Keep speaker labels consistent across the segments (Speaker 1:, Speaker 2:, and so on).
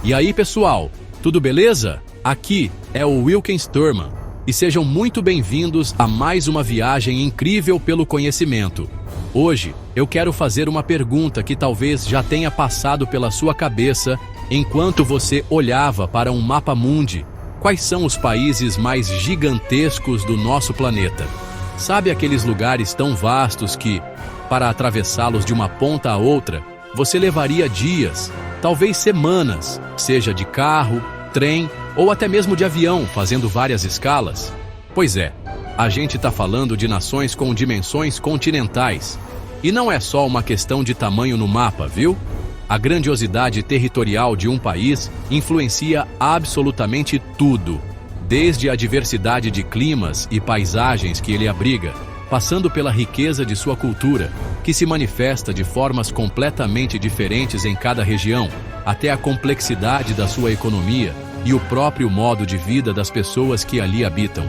Speaker 1: E aí, pessoal, tudo beleza? Aqui é o Wilkens Thurman e sejam muito bem-vindos a mais uma viagem incrível pelo conhecimento. Hoje, eu quero fazer uma pergunta que talvez já tenha passado pela sua cabeça enquanto você olhava para um mapa mundi. Quais são os países mais gigantescos do nosso planeta? Sabe aqueles lugares tão vastos que, para atravessá-los de uma ponta a outra, você levaria dias, talvez semanas, seja de carro, trem ou até mesmo de avião, fazendo várias escalas? Pois é, a gente está falando de nações com dimensões continentais. E não é só uma questão de tamanho no mapa, viu? A grandiosidade territorial de um país influencia absolutamente tudo, desde a diversidade de climas e paisagens que ele abriga, passando pela riqueza de sua cultura, que se manifesta de formas completamente diferentes em cada região, até a complexidade da sua economia e o próprio modo de vida das pessoas que ali habitam.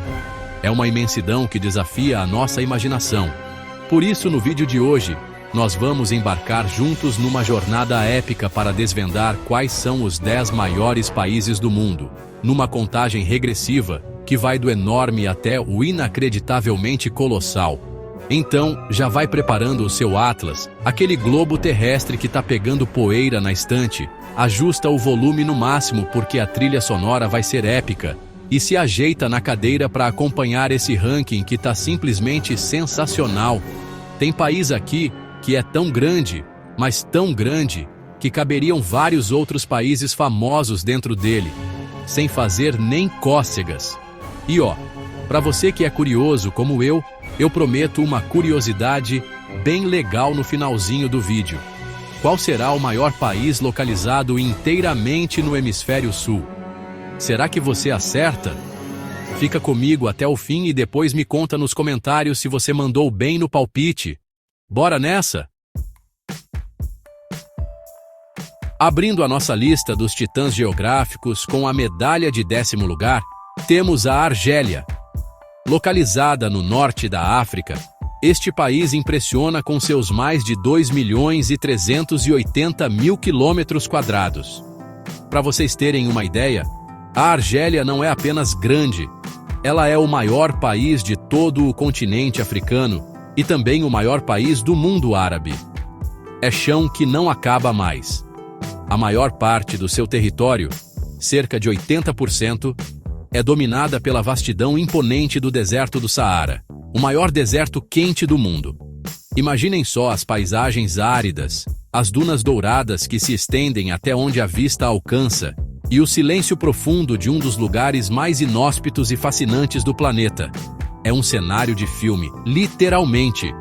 Speaker 1: É uma imensidão que desafia a nossa imaginação. Por isso, no vídeo de hoje, nós vamos embarcar juntos numa jornada épica para desvendar quais são os 10 maiores países do mundo, numa contagem regressiva que vai do enorme até o inacreditavelmente colossal. Então, já vai preparando o seu atlas, aquele globo terrestre que tá pegando poeira na estante, ajusta o volume no máximo porque a trilha sonora vai ser épica, e se ajeita na cadeira para acompanhar esse ranking que tá simplesmente sensacional. Tem país aqui que é tão grande, mas tão grande, que caberiam vários outros países famosos dentro dele, sem fazer nem cócegas. E para você que é curioso como eu prometo uma curiosidade bem legal no finalzinho do vídeo. Qual será o maior país localizado inteiramente no hemisfério sul? Será que você acerta? Fica comigo até o fim e depois me conta nos comentários se você mandou bem no palpite. Bora nessa? Abrindo a nossa lista dos titãs geográficos com a medalha de 10º lugar, temos a Argélia. Localizada no norte da África, este país impressiona com seus mais de 2.380.000 quilômetros quadrados. Para vocês terem uma ideia, a Argélia não é apenas grande, ela é o maior país de todo o continente africano e também o maior país do mundo árabe. É chão que não acaba mais. A maior parte do seu território, cerca de 80%, é dominada pela vastidão imponente do deserto do Saara, o maior deserto quente do mundo. Imaginem só as paisagens áridas, as dunas douradas que se estendem até onde a vista alcança, e o silêncio profundo de um dos lugares mais inóspitos e fascinantes do planeta. É um cenário de filme, literalmente.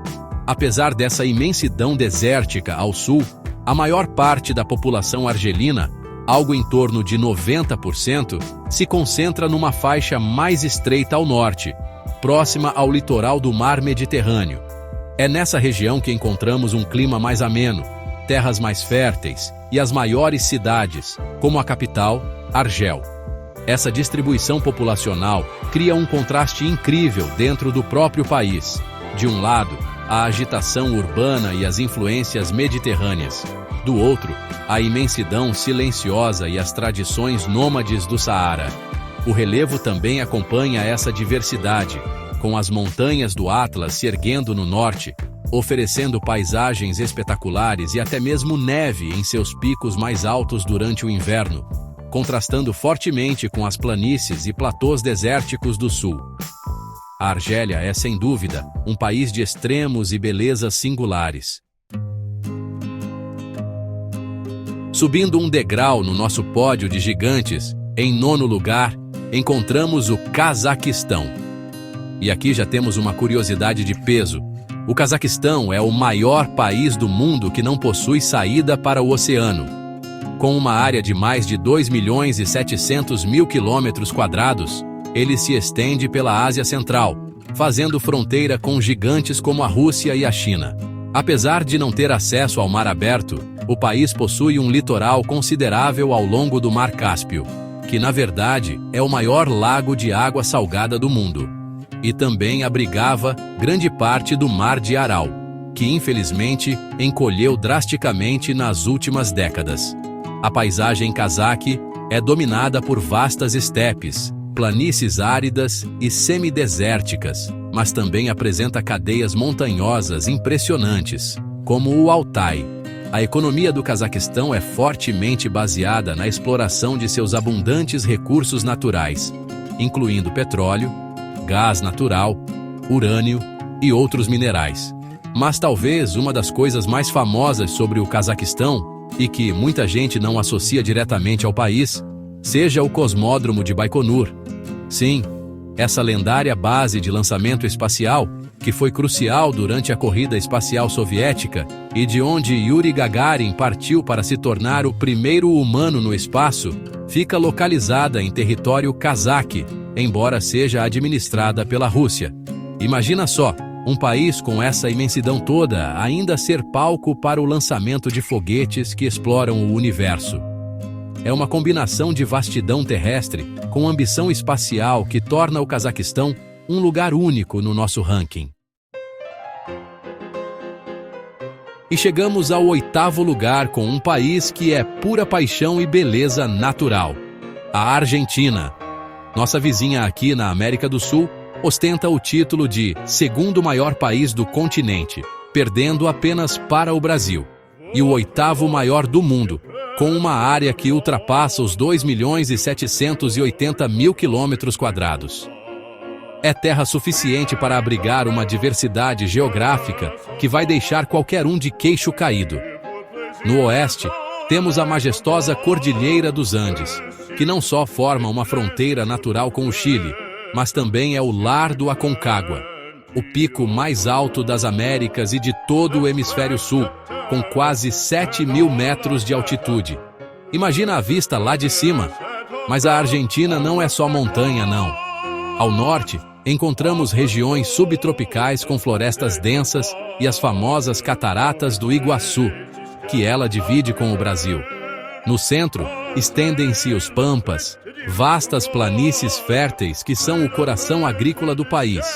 Speaker 1: Apesar dessa imensidão desértica ao sul, a maior parte da população argelina, algo em torno de 90%, se concentra numa faixa mais estreita ao norte, próxima ao litoral do Mar Mediterrâneo. É nessa região que encontramos um clima mais ameno, terras mais férteis e as maiores cidades, como a capital, Argel. Essa distribuição populacional cria um contraste incrível dentro do próprio país. De um lado, a agitação urbana e as influências mediterrâneas. Do outro, a imensidão silenciosa e as tradições nômades do Saara. O relevo também acompanha essa diversidade, com as montanhas do Atlas se erguendo no norte, oferecendo paisagens espetaculares e até mesmo neve em seus picos mais altos durante o inverno, contrastando fortemente com as planícies e platôs desérticos do sul. A Argélia é, sem dúvida, um país de extremos e belezas singulares. Subindo um degrau no nosso pódio de gigantes, em 9º lugar, encontramos o Cazaquistão. E aqui já temos uma curiosidade de peso. O Cazaquistão é o maior país do mundo que não possui saída para o oceano. Com uma área de mais de 2.700.000 quilômetros quadrados, ele se estende pela Ásia Central, fazendo fronteira com gigantes como a Rússia e a China. Apesar de não ter acesso ao mar aberto, o país possui um litoral considerável ao longo do Mar Cáspio, que na verdade é o maior lago de água salgada do mundo. E também abrigava grande parte do Mar de Aral, que infelizmente encolheu drasticamente nas últimas décadas. A paisagem cazaque é dominada por vastas estepes, planícies áridas e semidesérticas, mas também apresenta cadeias montanhosas impressionantes, como o Altai. A economia do Cazaquistão é fortemente baseada na exploração de seus abundantes recursos naturais, incluindo petróleo, gás natural, urânio e outros minerais. Mas talvez uma das coisas mais famosas sobre o Cazaquistão, e que muita gente não associa diretamente ao país, seja o Cosmódromo de Baikonur. Sim, essa lendária base de lançamento espacial, que foi crucial durante a corrida espacial soviética e de onde Yuri Gagarin partiu para se tornar o primeiro humano no espaço, fica localizada em território cazaque, embora seja administrada pela Rússia. Imagina só, um país com essa imensidão toda ainda ser palco para o lançamento de foguetes que exploram o universo. É uma combinação de vastidão terrestre com ambição espacial que torna o Cazaquistão um lugar único no nosso ranking. E chegamos ao 8º lugar com um país que é pura paixão e beleza natural: a Argentina. Nossa vizinha aqui na América do Sul ostenta o título de segundo maior país do continente, perdendo apenas para o Brasil, e o 8º maior do mundo, com uma área que ultrapassa os 2.780.000 km². É terra suficiente para abrigar uma diversidade geográfica que vai deixar qualquer um de queixo caído. No oeste, temos a majestosa Cordilheira dos Andes, que não só forma uma fronteira natural com o Chile, mas também é o lar do Aconcagua, o pico mais alto das Américas e de todo o hemisfério sul, com quase 7.000 metros de altitude. Imagina a vista lá de cima. Mas a Argentina não é só montanha, não. Ao norte, encontramos regiões subtropicais com florestas densas e as famosas Cataratas do Iguaçu, que ela divide com o Brasil. No centro, estendem-se os Pampas, vastas planícies férteis que são o coração agrícola do país,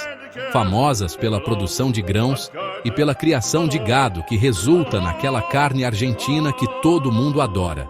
Speaker 1: famosas pela produção de grãos e pela criação de gado que resulta naquela carne argentina que todo mundo adora.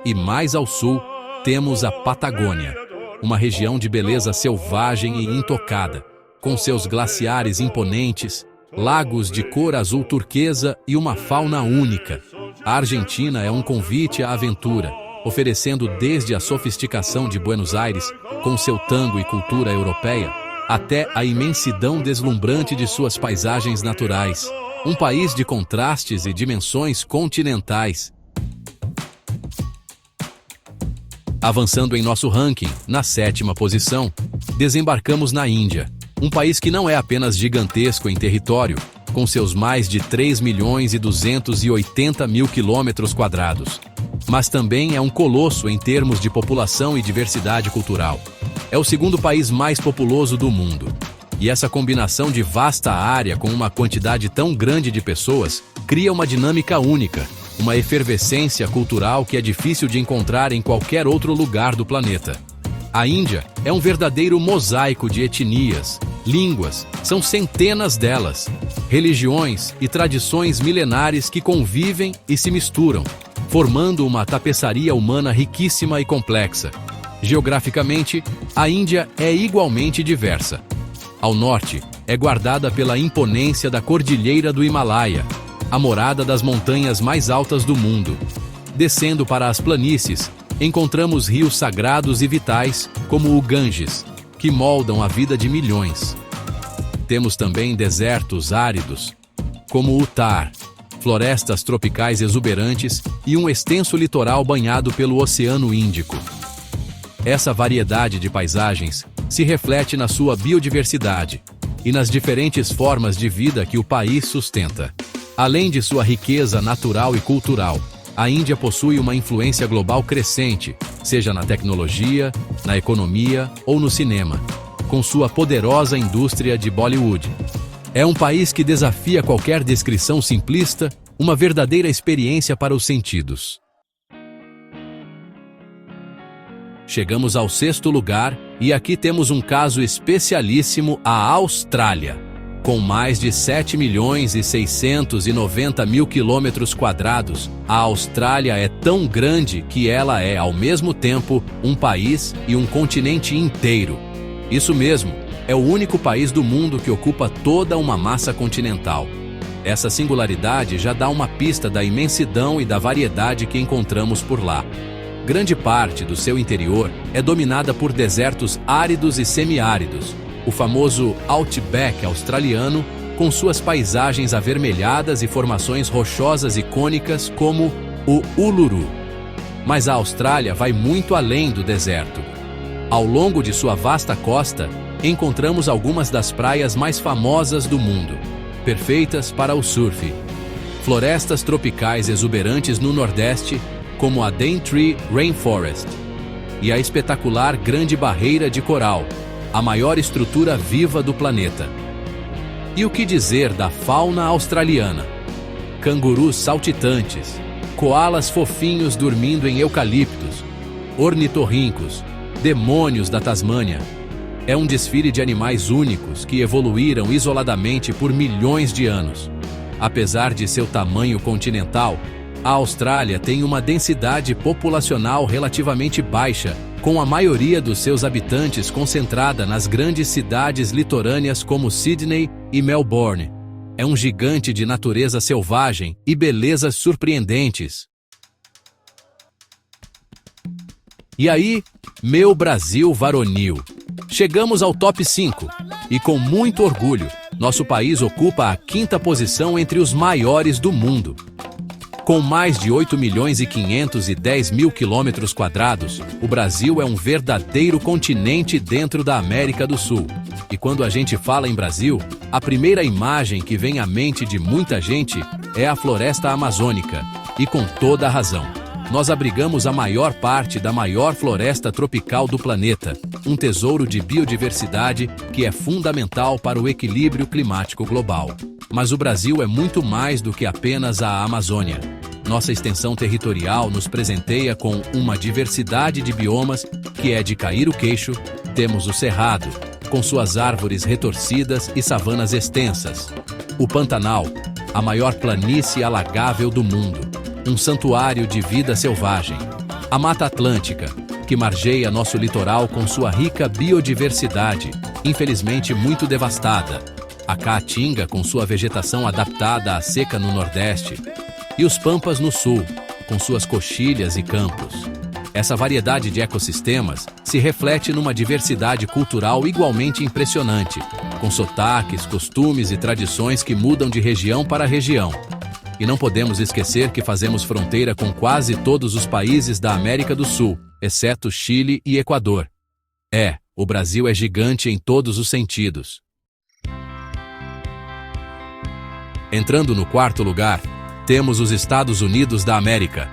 Speaker 1: E mais ao sul, temos a Patagônia, uma região de beleza selvagem e intocada, com seus glaciares imponentes, lagos de cor azul turquesa e uma fauna única. A Argentina é um convite à aventura, oferecendo desde a sofisticação de Buenos Aires, com seu tango e cultura europeia, até a imensidão deslumbrante de suas paisagens naturais. Um país de contrastes e dimensões continentais. Avançando em nosso ranking, na 7ª posição, desembarcamos na Índia, um país que não é apenas gigantesco em território, com seus mais de 3.280.000 km², mas também é um colosso em termos de população e diversidade cultural. É o segundo país mais populoso do mundo. E essa combinação de vasta área com uma quantidade tão grande de pessoas cria uma dinâmica única, uma efervescência cultural que é difícil de encontrar em qualquer outro lugar do planeta. A Índia é um verdadeiro mosaico de etnias, línguas, são centenas delas, religiões e tradições milenares que convivem e se misturam, formando uma tapeçaria humana riquíssima e complexa. Geograficamente, a Índia é igualmente diversa. Ao norte, é guardada pela imponência da Cordilheira do Himalaia, a morada das montanhas mais altas do mundo. Descendo para as planícies, encontramos rios sagrados e vitais, como o Ganges, que moldam a vida de milhões. Temos também desertos áridos, como o Thar, florestas tropicais exuberantes e um extenso litoral banhado pelo Oceano Índico. Essa variedade de paisagens se reflete na sua biodiversidade e nas diferentes formas de vida que o país sustenta. Além de sua riqueza natural e cultural, a Índia possui uma influência global crescente, seja na tecnologia, na economia ou no cinema, com sua poderosa indústria de Bollywood. É um país que desafia qualquer descrição simplista, uma verdadeira experiência para os sentidos. Chegamos ao 6º lugar, e aqui temos um caso especialíssimo: a Austrália. Com mais de 7.690.000 quilômetros quadrados, a Austrália é tão grande que ela é, ao mesmo tempo, um país e um continente inteiro. Isso mesmo, é o único país do mundo que ocupa toda uma massa continental. Essa singularidade já dá uma pista da imensidão e da variedade que encontramos por lá. Grande parte do seu interior é dominada por desertos áridos e semiáridos, o famoso Outback australiano, com suas paisagens avermelhadas e formações rochosas icônicas como o Uluru. Mas a Austrália vai muito além do deserto. Ao longo de sua vasta costa, encontramos algumas das praias mais famosas do mundo, perfeitas para o surf. Florestas tropicais exuberantes no Nordeste, como a Daintree Rainforest, e a espetacular Grande Barreira de Coral, a maior estrutura viva do planeta. E o que dizer da fauna australiana? Cangurus saltitantes, coalas fofinhos dormindo em eucaliptos, ornitorrincos, demônios da Tasmânia. É um desfile de animais únicos que evoluíram isoladamente por milhões de anos. Apesar de seu tamanho continental, a Austrália tem uma densidade populacional relativamente baixa, com a maioria dos seus habitantes concentrada nas grandes cidades litorâneas como Sydney e Melbourne. É um gigante de natureza selvagem e belezas surpreendentes. E aí, meu Brasil varonil, chegamos ao top 5 e, com muito orgulho, nosso país ocupa a 5ª posição entre os maiores do mundo. Com mais de 8.510.000 quilômetros quadrados, o Brasil é um verdadeiro continente dentro da América do Sul. E quando a gente fala em Brasil, a primeira imagem que vem à mente de muita gente é a floresta amazônica. E com toda a razão. Nós abrigamos a maior parte da maior floresta tropical do planeta, um tesouro de biodiversidade que é fundamental para o equilíbrio climático global. Mas o Brasil é muito mais do que apenas a Amazônia. Nossa extensão territorial nos presenteia com uma diversidade de biomas que é de cair o queixo. Temos o Cerrado, com suas árvores retorcidas e savanas extensas. O Pantanal, a maior planície alagável do mundo, um santuário de vida selvagem. A Mata Atlântica, que margeia nosso litoral com sua rica biodiversidade, infelizmente muito devastada. A Caatinga, com sua vegetação adaptada à seca no Nordeste. E os Pampas no Sul, com suas coxilhas e campos. Essa variedade de ecossistemas se reflete numa diversidade cultural igualmente impressionante, com sotaques, costumes e tradições que mudam de região para região. E não podemos esquecer que fazemos fronteira com quase todos os países da América do Sul, exceto Chile e Equador. O Brasil é gigante em todos os sentidos. Entrando no 4º lugar, temos os Estados Unidos da América,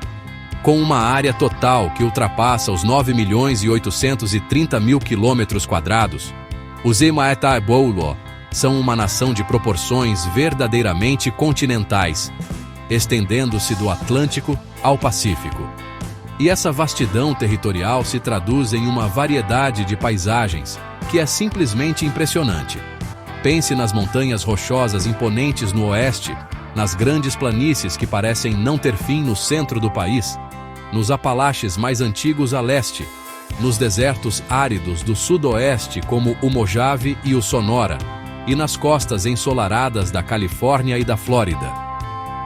Speaker 1: com uma área total que ultrapassa os 9.830.000 quilômetros quadrados. Os Imaetabulo são uma nação de proporções verdadeiramente continentais, estendendo-se do Atlântico ao Pacífico. E essa vastidão territorial se traduz em uma variedade de paisagens que é simplesmente impressionante. Pense nas montanhas rochosas imponentes no oeste, nas grandes planícies que parecem não ter fim no centro do país, nos Apalaches mais antigos a leste, nos desertos áridos do sudoeste como o Mojave e o Sonora, e nas costas ensolaradas da Califórnia e da Flórida.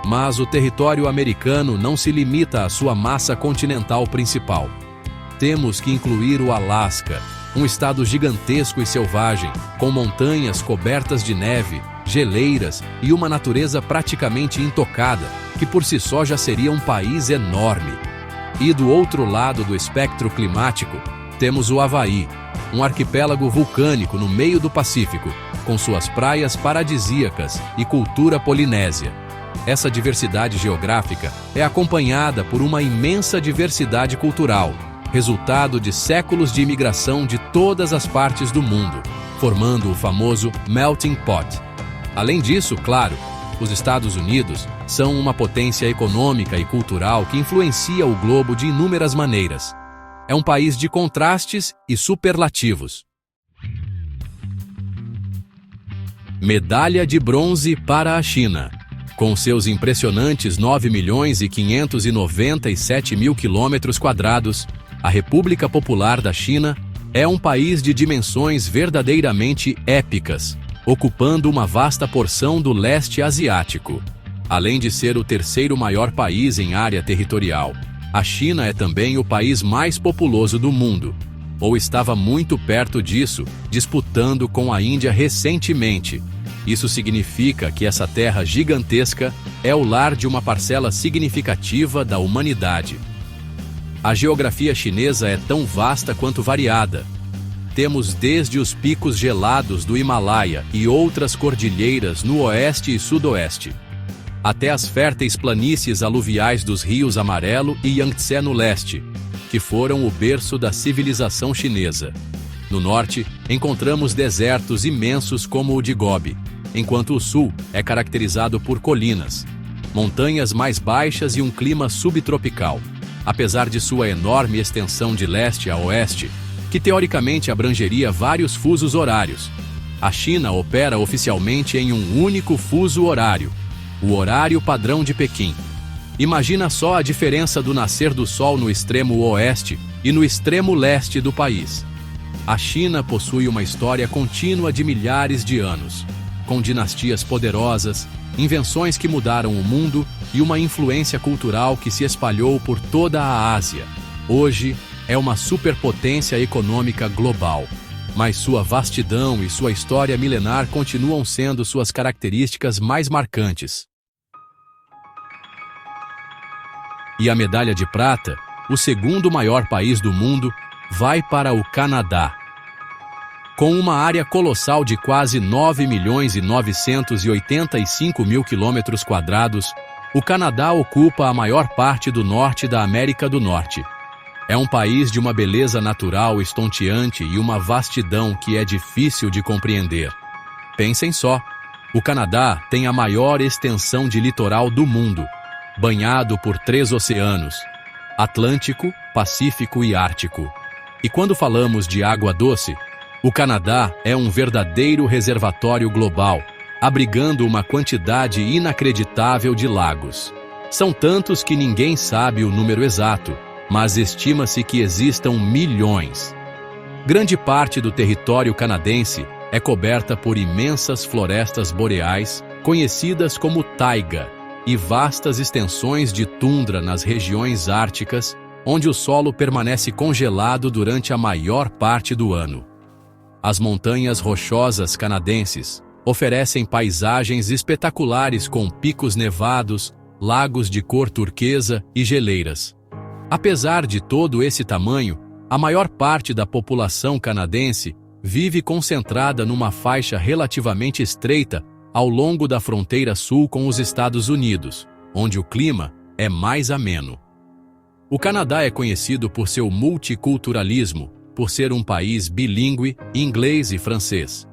Speaker 1: Mas o território americano não se limita à sua massa continental principal. Temos que incluir o Alasca, um estado gigantesco e selvagem, com montanhas cobertas de neve, geleiras e uma natureza praticamente intocada, que por si só já seria um país enorme. E do outro lado do espectro climático, temos o Havaí, um arquipélago vulcânico no meio do Pacífico, com suas praias paradisíacas e cultura polinésia. Essa diversidade geográfica é acompanhada por uma imensa diversidade cultural, resultado de séculos de imigração de todas as partes do mundo, formando o famoso melting pot. Além disso, claro, os Estados Unidos são uma potência econômica e cultural que influencia o globo de inúmeras maneiras. É um país de contrastes e superlativos. Medalha de bronze para a China. Com seus impressionantes 9.597.000 km², a República Popular da China é um país de dimensões verdadeiramente épicas, ocupando uma vasta porção do leste asiático. Além de ser o terceiro maior país em área territorial, a China é também o país mais populoso do mundo, ou estava muito perto disso, disputando com a Índia recentemente. Isso significa que essa terra gigantesca é o lar de uma parcela significativa da humanidade. A geografia chinesa é tão vasta quanto variada. Temos desde os picos gelados do Himalaia e outras cordilheiras no oeste e sudoeste, até as férteis planícies aluviais dos rios Amarelo e Yangtze no leste, que foram o berço da civilização chinesa. No norte, encontramos desertos imensos como o de Gobi, enquanto o sul é caracterizado por colinas, montanhas mais baixas e um clima subtropical. Apesar de sua enorme extensão de leste a oeste, que teoricamente abrangeria vários fusos horários, a China opera oficialmente em um único fuso horário, o horário padrão de Pequim. Imagina só a diferença do nascer do sol no extremo oeste e no extremo leste do país. A China possui uma história contínua de milhares de anos, com dinastias poderosas, invenções que mudaram o mundo e uma influência cultural que se espalhou por toda a Ásia. Hoje, é uma superpotência econômica global, mas sua vastidão e sua história milenar continuam sendo suas características mais marcantes. E a medalha de prata, o segundo maior país do mundo, vai para o Canadá. Com uma área colossal de quase 9.985.000 km², o Canadá ocupa a maior parte do norte da América do Norte. É um país de uma beleza natural estonteante e uma vastidão que é difícil de compreender. Pensem só, o Canadá tem a maior extensão de litoral do mundo, banhado por 3 oceanos: Atlântico, Pacífico e Ártico. E quando falamos de água doce, o Canadá é um verdadeiro reservatório global, abrigando uma quantidade inacreditável de lagos. São tantos que ninguém sabe o número exato, mas estima-se que existam milhões. Grande parte do território canadense é coberta por imensas florestas boreais, conhecidas como taiga, e vastas extensões de tundra nas regiões árticas, onde o solo permanece congelado durante a maior parte do ano. As montanhas rochosas canadenses oferecem paisagens espetaculares com picos nevados, lagos de cor turquesa e geleiras. Apesar de todo esse tamanho, a maior parte da população canadense vive concentrada numa faixa relativamente estreita ao longo da fronteira sul com os Estados Unidos, onde o clima é mais ameno. O Canadá é conhecido por seu multiculturalismo, por ser um país bilíngue, inglês e francês,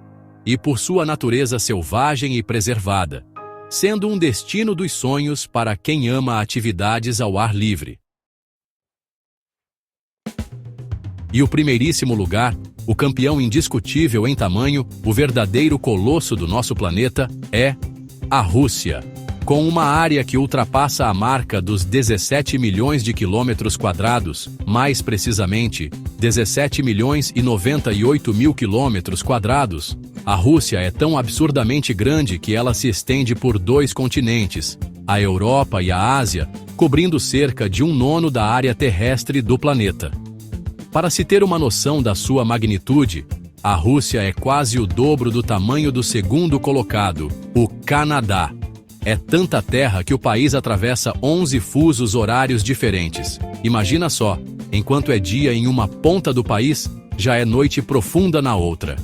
Speaker 1: e por sua natureza selvagem e preservada, sendo um destino dos sonhos para quem ama atividades ao ar livre. E o primeiríssimo lugar, o campeão indiscutível em tamanho, o verdadeiro colosso do nosso planeta, é a Rússia, com uma área que ultrapassa a marca dos 17 milhões de quilômetros quadrados, mais precisamente, 17.098.000 quilômetros quadrados. A Rússia é tão absurdamente grande que ela se estende por 2 continentes, a Europa e a Ásia, cobrindo cerca de 1/9 da área terrestre do planeta. Para se ter uma noção da sua magnitude, a Rússia é quase o dobro do tamanho do segundo colocado, o Canadá. É tanta terra que o país atravessa 11 fusos horários diferentes. Imagina só, enquanto é dia em uma ponta do país, já é noite profunda na outra.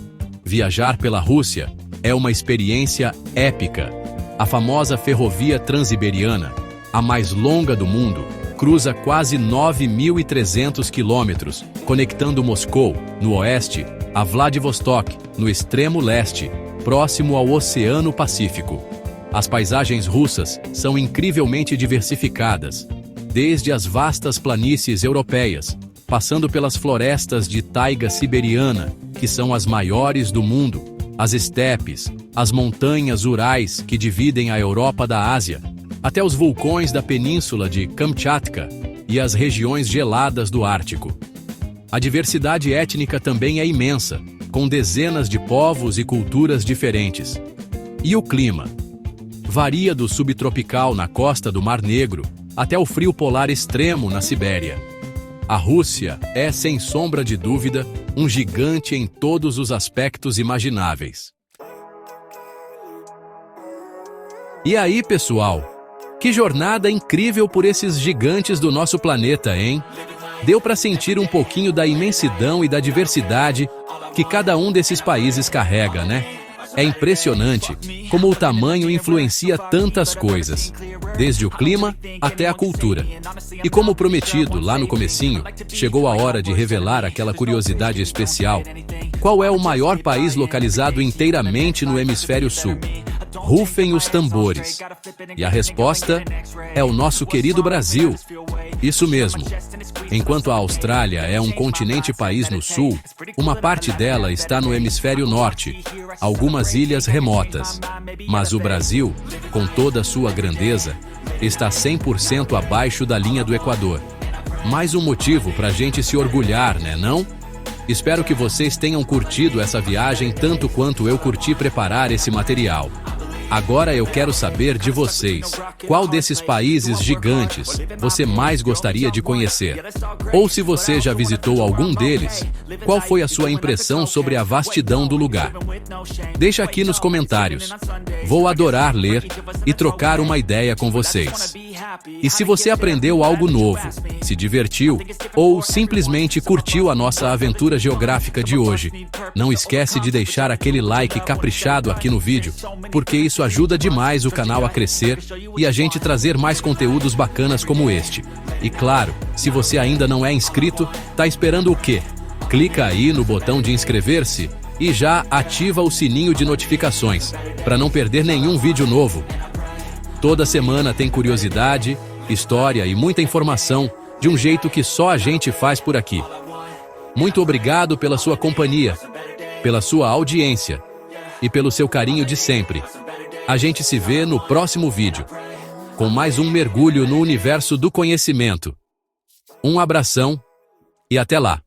Speaker 1: Viajar pela Rússia é uma experiência épica. A famosa ferrovia Transiberiana, a mais longa do mundo, cruza quase 9.300 quilômetros, conectando Moscou, no oeste, a Vladivostok, no extremo leste, próximo ao Oceano Pacífico. As paisagens russas são incrivelmente diversificadas, desde as vastas planícies europeias, passando pelas florestas de taiga siberiana, que são as maiores do mundo, as estepes, as montanhas Urais que dividem a Europa da Ásia, até os vulcões da península de Kamchatka e as regiões geladas do Ártico. A diversidade étnica também é imensa, com dezenas de povos e culturas diferentes. E o clima? Varia do subtropical na costa do Mar Negro até o frio polar extremo na Sibéria. A Rússia é, sem sombra de dúvida, um gigante em todos os aspectos imagináveis. E aí, pessoal? Que jornada incrível por esses gigantes do nosso planeta, hein? Deu para sentir um pouquinho da imensidão e da diversidade que cada um desses países carrega, né? É impressionante como o tamanho influencia tantas coisas, desde o clima até a cultura. E como prometido lá no comecinho, chegou a hora de revelar aquela curiosidade especial. Qual é o maior país localizado inteiramente no hemisfério sul? Rufem os tambores. E a resposta é o nosso querido Brasil. Isso mesmo. Enquanto a Austrália é um continente-país no sul, uma parte dela está no hemisfério norte, algumas ilhas remotas. Mas o Brasil, com toda a sua grandeza, está 100% abaixo da linha do Equador. Mais um motivo para a gente se orgulhar, né, não? Espero que vocês tenham curtido essa viagem tanto quanto eu curti preparar esse material. Agora eu quero saber de vocês, qual desses países gigantes você mais gostaria de conhecer? Ou se você já visitou algum deles, qual foi a sua impressão sobre a vastidão do lugar? Deixa aqui nos comentários. Vou adorar ler e trocar uma ideia com vocês. E se você aprendeu algo novo, se divertiu ou simplesmente curtiu a nossa aventura geográfica de hoje, não esquece de deixar aquele like caprichado aqui no vídeo, porque isso ajuda demais o canal a crescer e a gente trazer mais conteúdos bacanas como este. E claro, se você ainda não é inscrito, tá esperando o quê? Clica aí no botão de inscrever-se e já ativa o sininho de notificações, para não perder nenhum vídeo novo. Toda semana tem curiosidade, história e muita informação, de um jeito que só a gente faz por aqui. Muito obrigado pela sua companhia, pela sua audiência e pelo seu carinho de sempre. A gente se vê no próximo vídeo, com mais um mergulho no universo do conhecimento. Um abração e até lá!